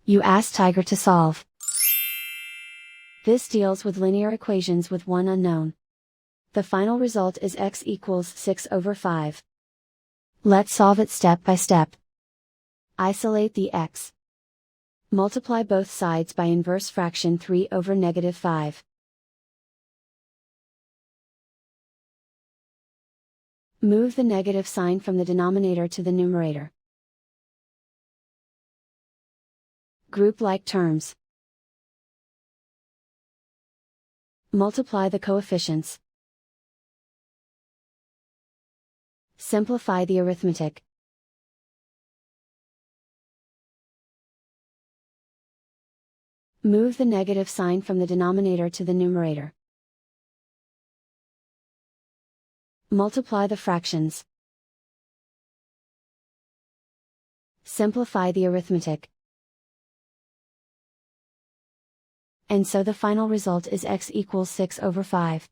You ask Tiger to solve. This deals with linear equations with one unknown. The final result is x equals 6/5. Let's solve it step by step. Isolate the x. Multiply both sides by inverse fraction 3/5. Move the negative sign from the denominator to the numerator. Group like terms. Multiply the coefficients. Simplify the arithmetic. Move the negative sign from the denominator to the numerator. Multiply the fractions. Simplify the arithmetic. And so the final result is x equals 6/5.